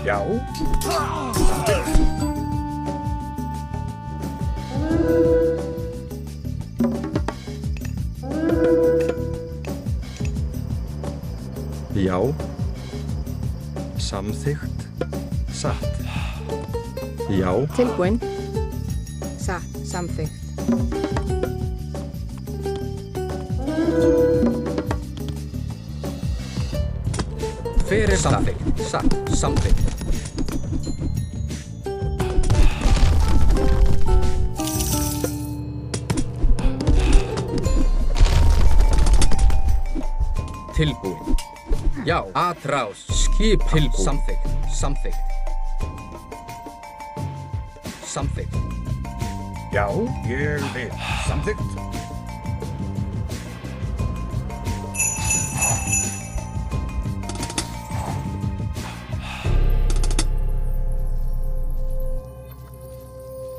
Já. Já. Samþykkt. Satt. Já. Tilbúin. Satt. Samþykkt. Fyrir samþykkt. Satt. Samþykkt. Tilbúin. Já. Atrás. Skip. Tilbúin. Samþykkt. Samþykkt. Samþykkt. Já, ég vil. Samþykkt.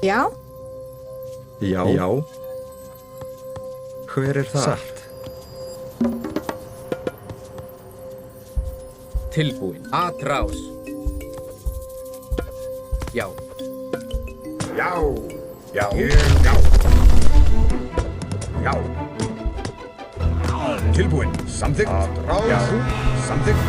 Já. Já. Já. Hver er það? Satt. Tilbúin. Atrás. Já. Já. Já. Já. Já. Tilbúin. Samþykkt. Atrás. Já. Samþykkt.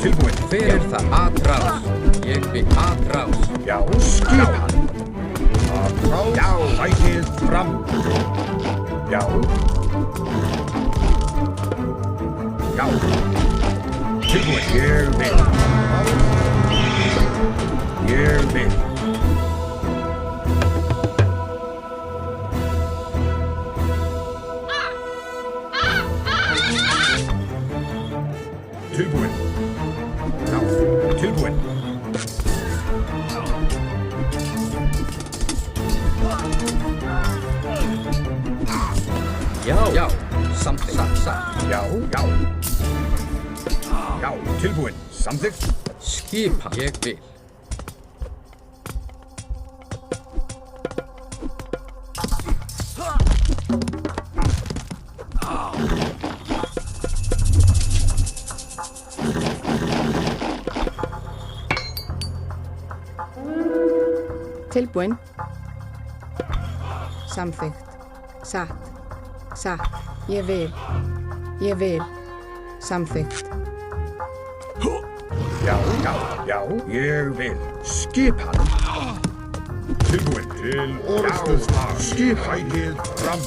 Tilbúin. Fyrir það. Atrás. Ég vil atrás. Já. Skipan. Atrás. Já. Sækið fram. Já. Já. Tilbúin. Ég vil. Ég vil. Tilbúin. Já. Tilbúin. Já. Já. Samþykkt. Satt. Satt. Já. Já. Já. Tilbúin. Samþykkt. Skipa. Ég vil. Tilbúin. Samþykkt. Satt. Satt. Ég vil. Ég vil. Samþykkt. Já, já, já, ég vil. Skipan. Tilbúin til orðstuðslag. Skipækið fram.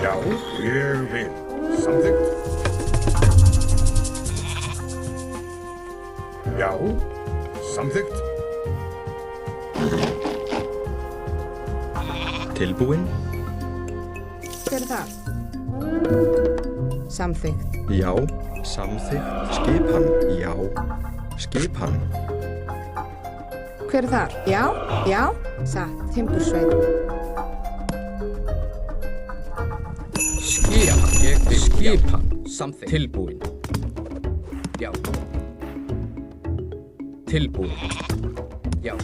Já, ég vil. Samþykkt. Já, samþykkt. Tilbúin. Hver er það? Samþykkt. Já. Samþykkt. Skipan. Já. Skipan. Hver er þar? Já. Já. Satt. Timbursveit. Skipan. Ég vil. Skipan. Samþykkt. Tilbúin. Já. Tilbúin. Já.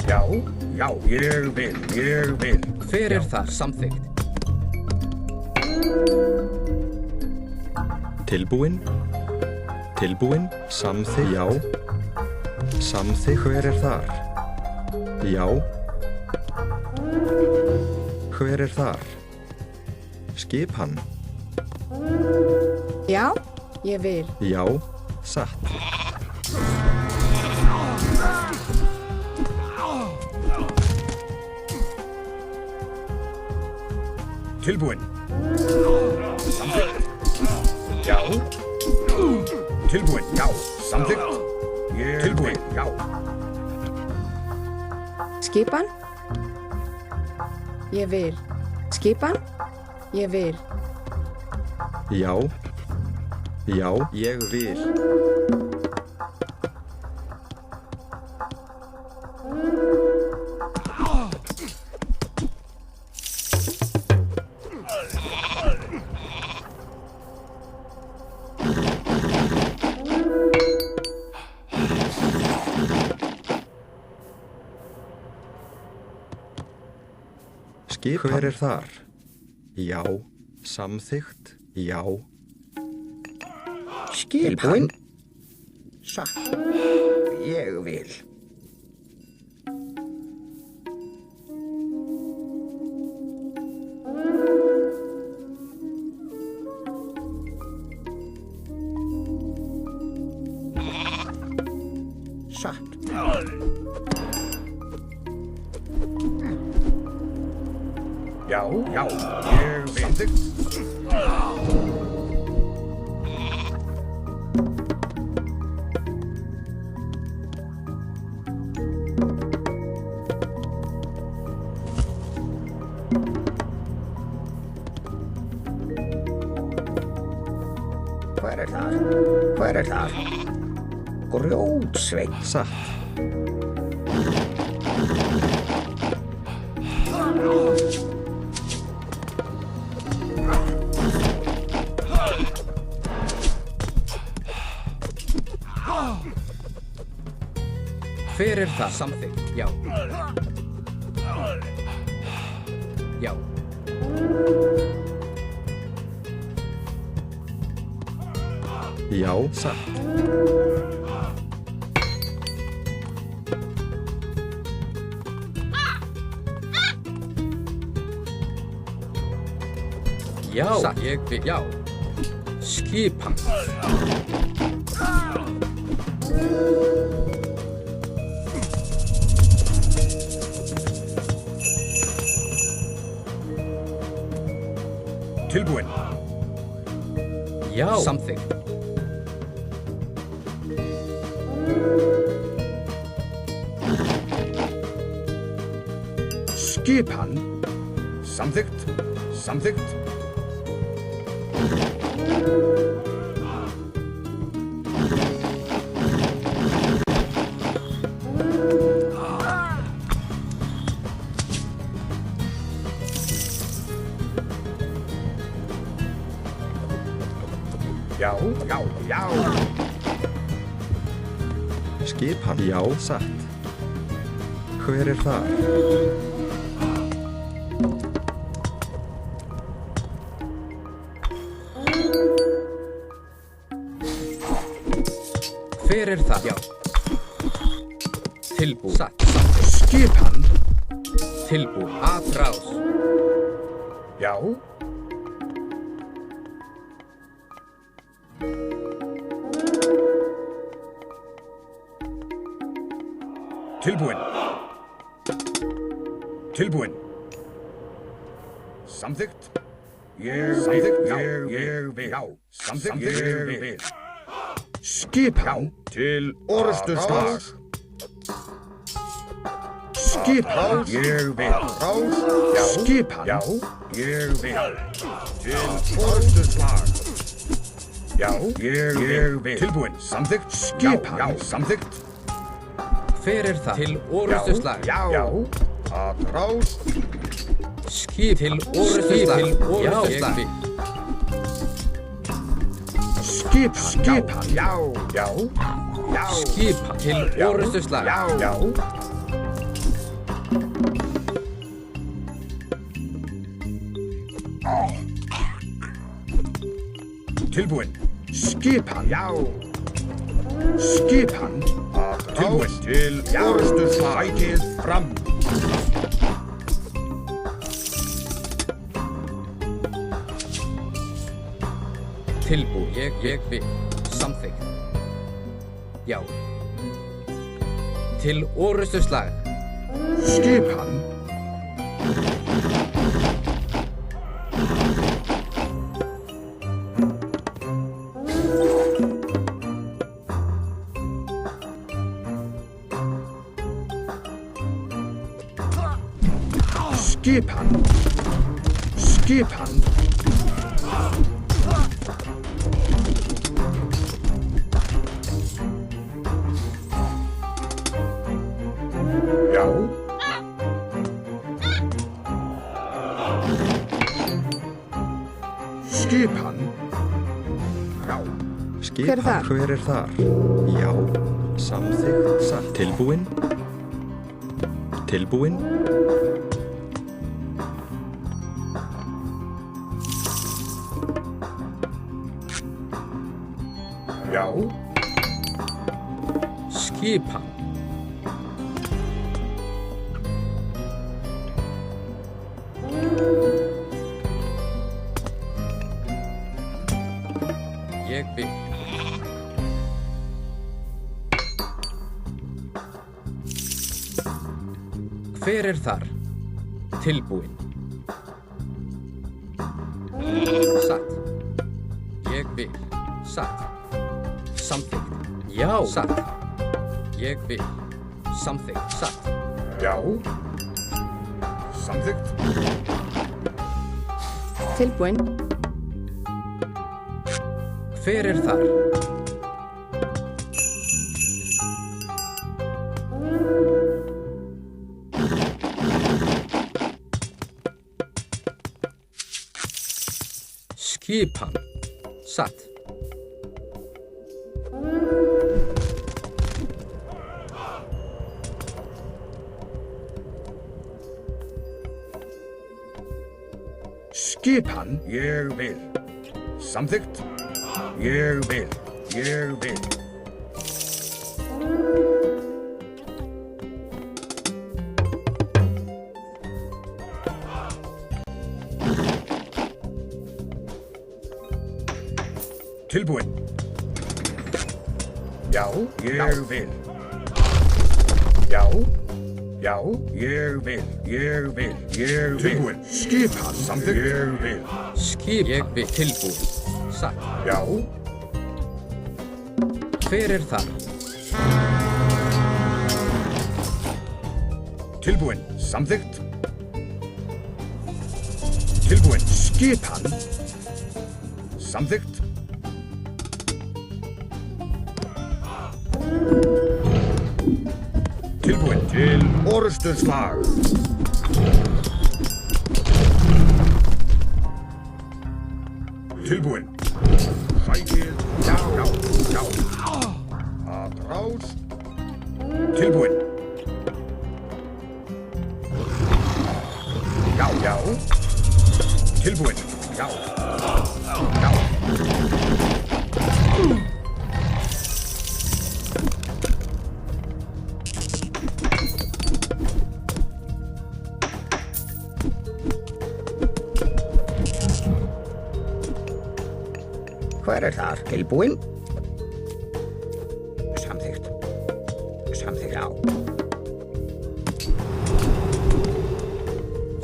Já, já, ég vil, ég vil. Hver er það? Samþykkt. Tilbúin. Tilbúin. Samþykkt. Já. Samþykkt. Hver er þar? Já. Hver er þar? Skipan. Já. Ég vil. Já. Satt. Tilbúin. Samþykkt. Já. Tilbúin. Já. Samþykkt. Tilbúin. Já. Skipan. Ég vil. Skipan. Ég vil. Já. Já. Ég vil. Skipan. Hver er þar? Já. Samþykkt. Já. Tilbúin. Satt. Ég vil. Satt. Já, já, ég vil. Samþykkt. Hver er það? Hver er það? Grjótsveinn. Satt. Hver er það? Samþykkt. Já. Já. Já. Satt. Já. Satt. Ég vil. Já. Skipan. Tilbúin. Já. Samþykkt. Skipan. Samþykkt. Samþykkt. Já, já, já. Skipan. Já. Satt. Hver er þar? Hver er það? Já. Tilbúin. Satt. Skipan. Tilbúin. Atrás. Já. Tilbúin. Tilbúin. Samþykkt. Samþykkt. Ég vil. Já. Samþykkt. Ég vil. Skipan til orrustuslag. Skipan. Ég vil. Skipan. Já. Ég vil. Til orrustuslag. Já. Ég vil. Tilbúin. Samþykkt. Skipan. Já. Samþykkt. Hver er það? Til orrustuslag. Já. Já. Atrás. Skip. Til orrustuslag. Til orrustuslag. Skipan. Já. Já. Já. Skipan. Til orrustuslag. Já. Já. Tilbúin. Skipan. Já. Skipan. Tilbúin. Til orrustuslag. Sætið fram. Tilbúin. Ég vil. Samþykkt. Já. Til orrustuslag. Skipan. Skipan. Skipan. Já. Skipan. Já. Skipan. Hver er þar? Hver er þar? Já. Samþykkt. Satt. Tilbúin. Tilbúin. Já. Skipan. Ég vil. Hver er þar? Tilbúinn. Satt. Ég vil. Satt. Samþykkt. Já. Satt. Ég vil. Samþykkt. Satt. Já. Samþykkt. Tilbúinn. Hver er þar? Skipan. Satt. Skipan. Ég vil. Samþykkt. Ég vil. Ég vil. Tilbúinn. Já, ég vil. Já. Já, ég vil. Ég vil. Ég vil. Tilbúinn. Skipan. Samþykkt. Ég vil. Skipan. Ég vil. Tilbúinn. Satt. Já. Hver er þar? Tilbúinn. Samþykkt. Tilbúinn. Skipan. Samþykkt. Tilbúinn til orrustuslag. Tilbúinn. Sækið. Já, já, já. Að rást. Tilbúinn. Já, já. Tilbúinn. Já. Já. Hver er þar? Tilbúinn? Samþykkt. Samþykkt, já.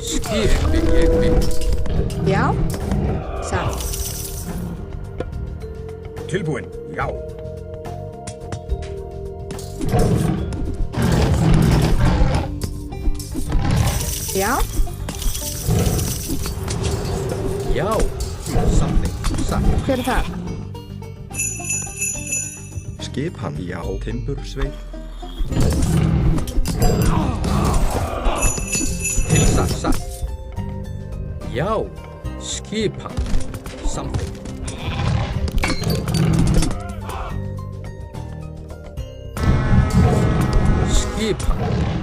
Skipan. Ég vil. Já. Satt. Tilbúinn. Já. Já. Já. Samþykkt. Satt. Hver er það? Skipan. Já. Timbursveit. Til satt. Satt. Já. Skipan. Samþykkt. Skipan.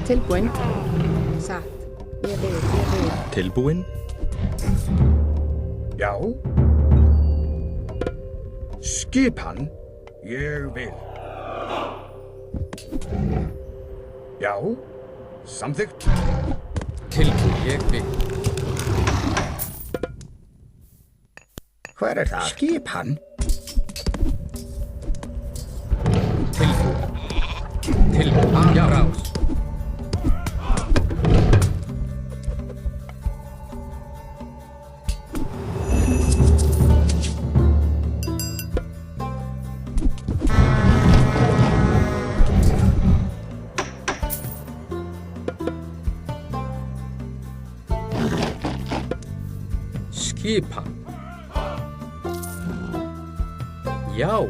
Tilbúinn. Satt. Ég vil. Ég vil. Tilbúinn. Já. Skipan. Ég vil. Já. Samþykkt. Tilbúinn. Ég vil. Hver er þar? Skipan. Tilbúinn. Tilbúinn. Já. Rás. Skipan. Já.